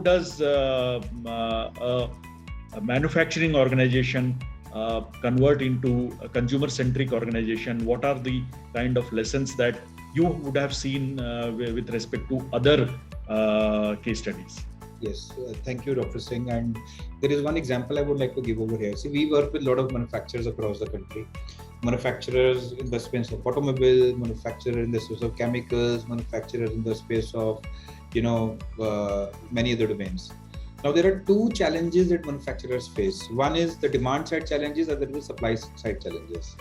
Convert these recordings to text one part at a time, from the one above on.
does a manufacturing organization convert into a consumer-centric organization? What are the kind of lessons that you would have seen with respect to other case studies? Yes, thank you, Dr. Singh. And there is one example I would like to give over here. See, we work with a lot of manufacturers across the country. Manufacturers in the space of automobile, manufacturers in the space of chemicals, manufacturers in the space of, many other domains. Now, there are two challenges that manufacturers face. One is the demand side challenges, other is supply side challenges.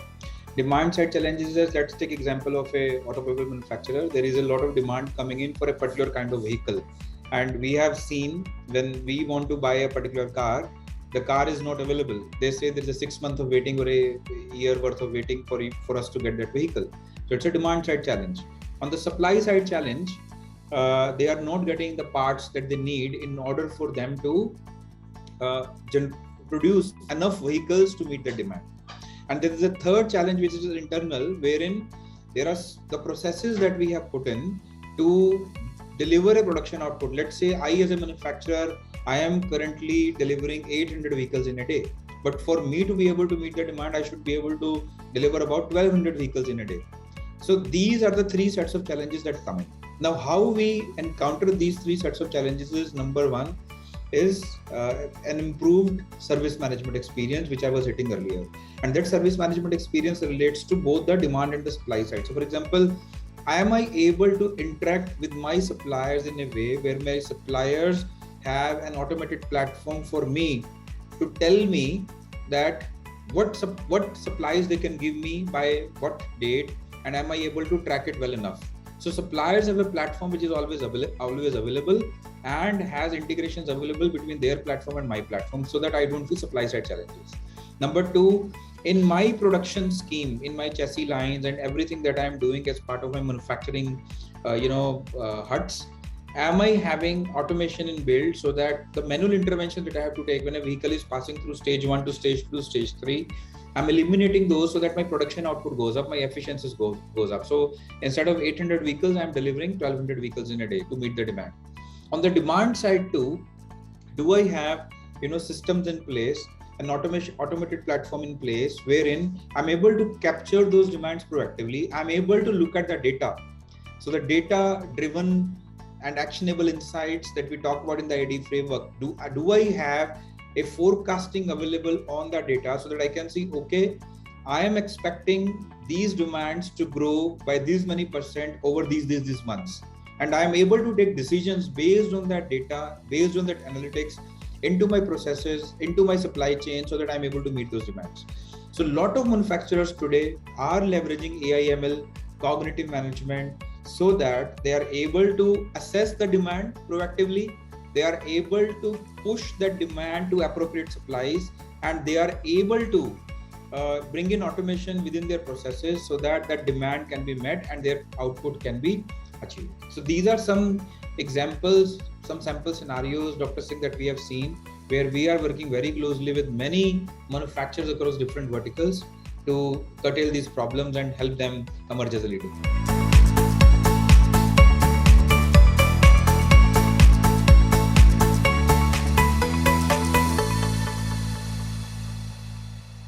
Demand side challenges is, let's take example of a automobile manufacturer. There is a lot of demand coming in for a particular kind of vehicle. And we have seen when we want to buy a particular car, the car is not available. They say there's a 6 months of waiting or a year worth of waiting for us to get that vehicle. So it's a demand side challenge. On the supply side challenge, they are not getting the parts that they need in order for them to produce enough vehicles to meet the demand. And there is a third challenge, which is internal, wherein there are the processes that we have put in to deliver a production output. Let's say I, as a manufacturer, I am currently delivering 800 vehicles in a day. But for me to be able to meet the demand, I should be able to deliver about 1200 vehicles in a day. So these are the three sets of challenges that come in. Now, how we encounter these three sets of challenges is, number one is an improved service management experience, which I was hitting earlier. And that service management experience relates to both the demand and the supply side. So for example, am I able to interact with my suppliers in a way where my suppliers have an automated platform for me to tell me that what supplies they can give me by what date, and am I able to track it well enough? So suppliers have a platform which is always available and has integrations available between their platform and my platform, so that I don't face supply side challenges. Number two, in my production scheme, in my chassis lines and everything that I'm doing as part of my manufacturing, huts, am I having automation in build so that the manual intervention that I have to take when a vehicle is passing through stage 1 to stage 2, stage 3, I'm eliminating those so that my production output goes up, my efficiencies goes up. So instead of 800 vehicles, I'm delivering 1200 vehicles in a day to meet the demand. On the demand side too, do I have systems in place, an automated platform in place wherein I'm able to capture those demands proactively. I'm able to look at the data. So the data driven and actionable insights that we talk about in the ID framework, do I have a forecasting available on the data so that I can see, okay, I am expecting these demands to grow by this many percent over these months. And I am able to take decisions based on that data, based on that analytics, into my processes, into my supply chain, so that I'm able to meet those demands. So a lot of manufacturers today are leveraging AI, ML, cognitive management, so that they are able to assess the demand proactively. They are able to push that demand to appropriate supplies, and they are able to bring in automation within their processes so that that demand can be met and their output can be achieved. So these are some examples, some sample scenarios, Dr. Singh, that we have seen where we are working very closely with many manufacturers across different verticals to curtail these problems and help them emerge as a leader.